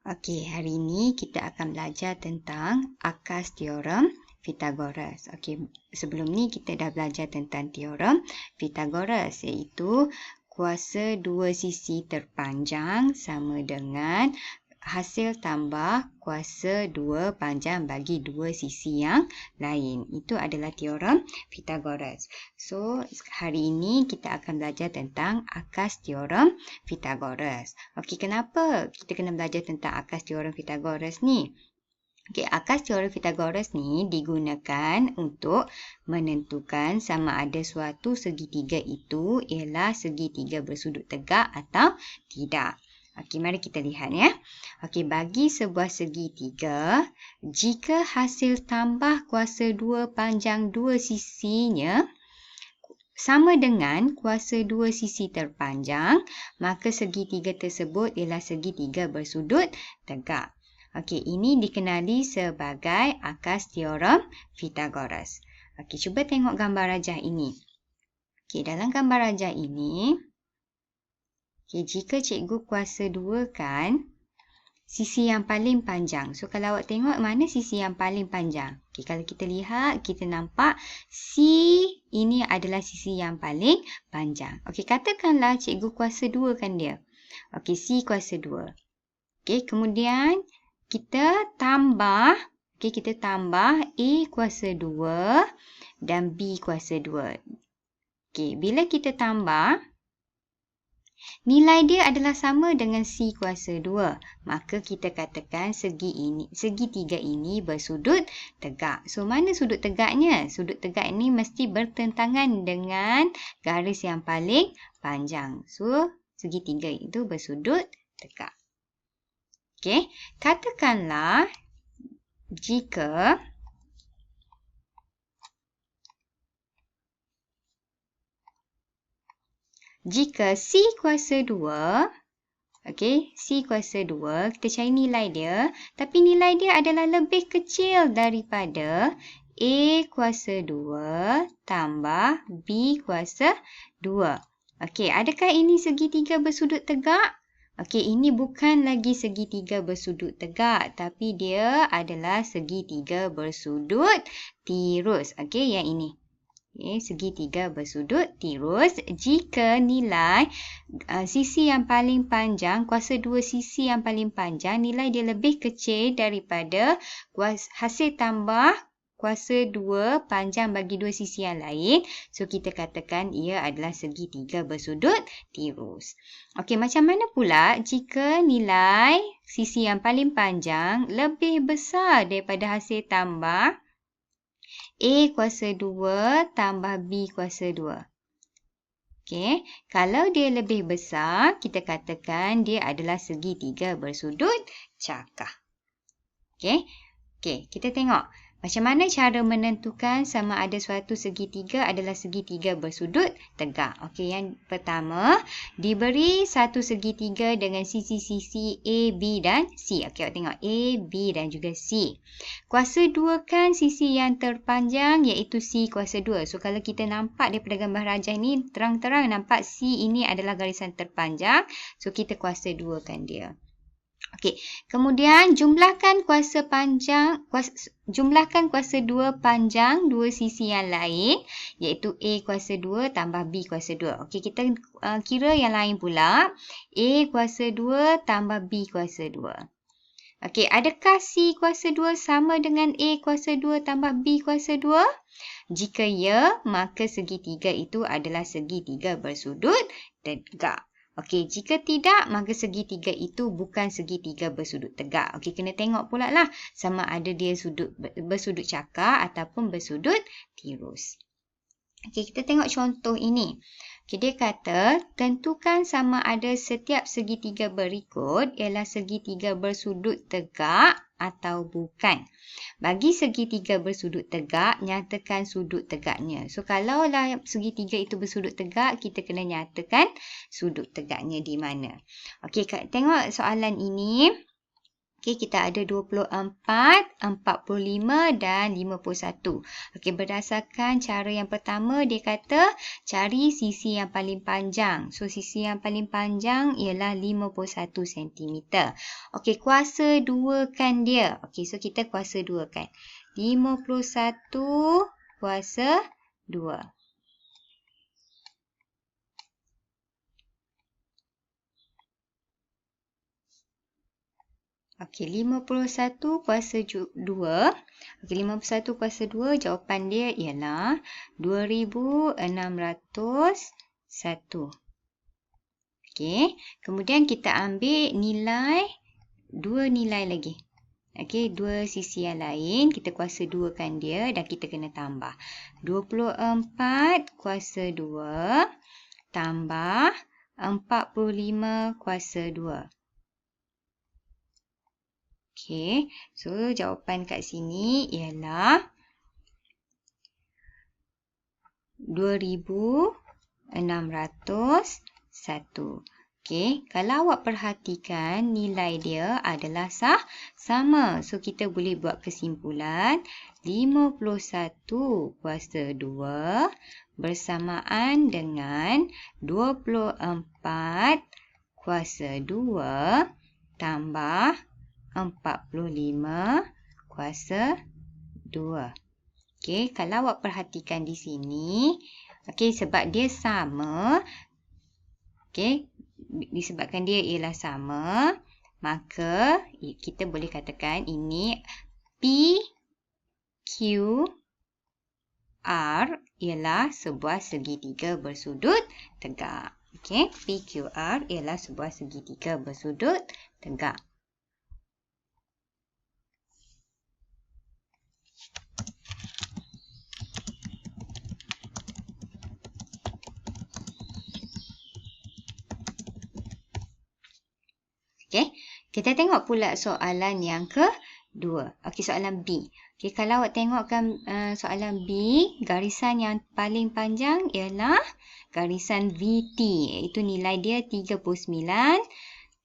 Okey, hari ini kita akan belajar tentang akas teorem Pythagoras. Okey, sebelum ni kita dah belajar tentang teorem Pythagoras, iaitu kuasa dua sisi terpanjang sama dengan hasil tambah kuasa dua panjang bagi dua sisi yang lain. Itu adalah teorem Pythagoras. So, hari ini kita akan belajar tentang akas teorem Pythagoras. Okey, kenapa kita kena belajar tentang akas teorem Pythagoras ni? Okey, akas teorem Pythagoras ni digunakan untuk menentukan sama ada suatu segitiga itu ialah segitiga bersudut tegak atau tidak. Okey, mari kita lihat ya. Okey, bagi sebuah segitiga, jika hasil tambah kuasa dua panjang dua sisinya sama dengan kuasa dua sisi terpanjang, maka segitiga tersebut ialah segitiga bersudut tegak. Okey, ini dikenali sebagai akas teorem Pythagoras. Okey, cuba tengok gambar rajah ini. Okey, dalam gambar rajah ini, jika cikgu kuasa dua kan sisi yang paling panjang. So, kalau awak tengok mana sisi yang paling panjang? Okey, kalau kita lihat, kita nampak C ini adalah sisi yang paling panjang. Okey, katakanlah cikgu kuasa 2 kan dia. Okey, C kuasa 2. Okey, kemudian kita tambah A kuasa 2 dan B kuasa 2. Okey, bila kita tambah, nilai dia adalah sama dengan C kuasa 2. Maka kita katakan segitiga ini bersudut tegak. So, mana sudut tegaknya? Sudut tegak ini mesti bertentangan dengan garis yang paling panjang. So, segitiga itu bersudut tegak. Okey, katakanlah jika C kuasa 2, okey, C kuasa 2, kita cari nilai dia. Tapi nilai dia adalah lebih kecil daripada A kuasa 2 tambah B kuasa 2. Okey, adakah ini segitiga bersudut tegak? Okey, ini bukan lagi segitiga bersudut tegak, tapi dia adalah segitiga bersudut tirus. Okey, yang ini. Okay, segitiga bersudut tirus jika nilai sisi yang paling panjang, kuasa dua sisi yang paling panjang, nilai dia lebih kecil daripada hasil tambah kuasa dua panjang bagi dua sisi yang lain. So, kita katakan ia adalah segitiga bersudut tirus. Okey, macam mana pula jika nilai sisi yang paling panjang lebih besar daripada hasil tambah A kuasa 2 tambah B kuasa 2. Okey, kalau dia lebih besar, kita katakan dia adalah segitiga bersudut cakah. Okey, kita tengok macam mana cara menentukan sama ada suatu segitiga adalah segitiga bersudut tegak. Okey, yang pertama, diberi satu segitiga dengan sisi-sisi A, B dan C. Okey, awak tengok A, B dan juga C. Kuasa 2 kan sisi yang terpanjang iaitu C kuasa 2. So, kalau kita nampak daripada gambar rajah ni, terang-terang nampak C ini adalah garisan terpanjang. So, kita kuasa 2 kan dia. Okey, kemudian jumlahkan kuasa 2 panjang dua sisi yang lain iaitu A kuasa 2 tambah B kuasa 2. Okey, kita kira yang lain pula. A kuasa 2 tambah B kuasa 2. Okey, adakah C kuasa 2 sama dengan A kuasa 2 tambah B kuasa 2? Jika ya, maka segitiga itu adalah segitiga bersudut tegak. Okey, jika tidak, maka segitiga itu bukan segitiga bersudut tegak. Okey, kena tengok pula lah sama ada dia bersudut cakar ataupun bersudut tirus. Okey, kita tengok contoh ini. Okay, dia kata, tentukan sama ada setiap segitiga berikut ialah segitiga bersudut tegak atau bukan. Bagi segitiga bersudut tegak, nyatakan sudut tegaknya. So, kalaulah segitiga itu bersudut tegak, kita kena nyatakan sudut tegaknya di mana. Okey, tengok soalan ini. Okey, kita ada 24, 45 dan 51. Okey, berdasarkan cara yang pertama, dia kata cari sisi yang paling panjang. So, sisi yang paling panjang ialah 51 cm. Okey, kuasa duakan dia. Okey, so kita kuasa duakan. 51 kuasa 2. Okey, 51 kuasa 2. Okey, 51 kuasa 2, jawapan dia ialah 2601. Okey, kemudian kita ambil dua nilai lagi. Okey, dua sisi yang lain, kita kuasa 2 kan dia dan kita kena tambah. 24 kuasa 2 tambah 45 kuasa 2. Okey, so jawapan kat sini ialah 2601. Okey, kalau awak perhatikan nilai dia adalah sama. So kita boleh buat kesimpulan 51 kuasa 2 bersamaan dengan 24 kuasa 2 tambah 45 kuasa 2. Okey, kalau awak perhatikan di sini, okey, sebab dia sama, okey, disebabkan dia ialah sama, maka kita boleh katakan ini PQR ialah sebuah segitiga bersudut tegak. Okey, PQR ialah sebuah segitiga bersudut tegak. Okey, kita tengok pula soalan yang kedua. Okey, soalan B. Okey, kalau awak tengokkan soalan B, garisan yang paling panjang ialah garisan VT, iaitu nilai dia 39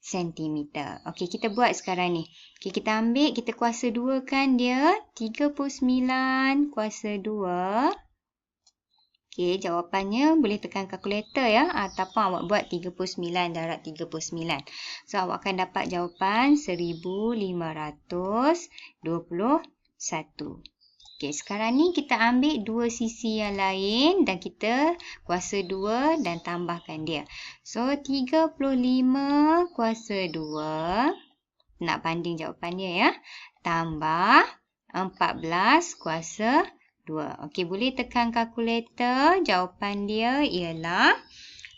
cm. Okey, kita buat sekarang ni. Okey, kita ambil, kita kuasa 2 kan dia, 39 kuasa 2. Okey, jawapannya boleh tekan kalkulator ya, ataupun awak buat 39 darab 39. So, awak akan dapat jawapan 1521. Okey, sekarang ni kita ambil dua sisi yang lain dan kita kuasa 2 dan tambahkan dia. So, 35 kuasa 2, nak banding jawapan dia ya, tambah 14 kuasa 2. Okey, boleh tekan kalkulator. Jawapan dia ialah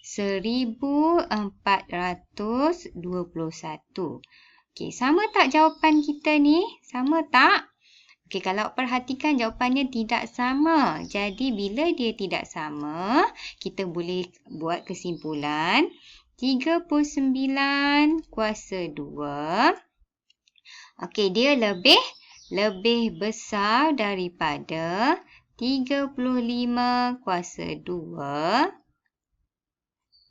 1421. Okey, sama tak jawapan kita ni? Sama tak? Okey, kalau perhatikan jawapannya tidak sama. Jadi, bila dia tidak sama, kita boleh buat kesimpulan 39 kuasa 2. Okey, dia lebih besar daripada 35 kuasa 2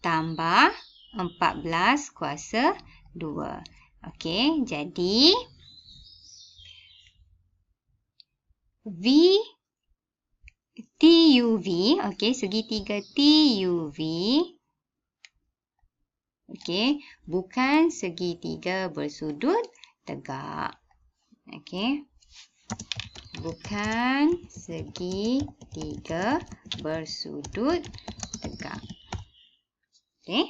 tambah 14 kuasa 2. Okey, jadi TUV, okey, segitiga TUV, okey, bukan segitiga bersudut tegak. Okey. Bukan segitiga bersudut tegak. Okey.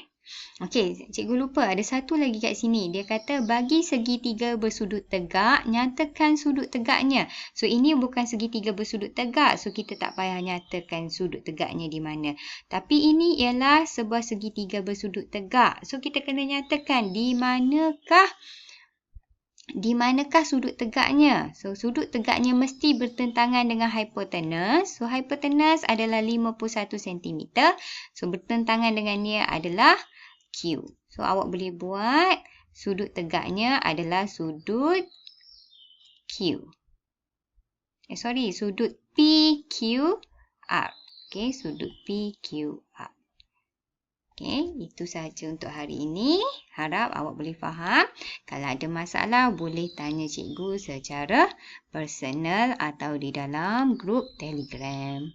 Okey, cikgu lupa ada satu lagi kat sini. Dia kata bagi segitiga bersudut tegak, nyatakan sudut tegaknya. So, ini bukan segitiga bersudut tegak. So, kita tak payah nyatakan sudut tegaknya di mana. Tapi ini ialah sebuah segitiga bersudut tegak. So, kita kena nyatakan di manakah sudut tegaknya? So, sudut tegaknya mesti bertentangan dengan hipotenus. So, hipotenus adalah 51 cm. So, bertentangan dengannya adalah Q. So, awak boleh buat sudut tegaknya adalah sudut Q. Sudut PQR. Okey, sudut PQR. Okey, itu sahaja untuk hari ini. Harap awak boleh faham. Kalau ada masalah, boleh tanya cikgu secara personal atau di dalam grup Telegram.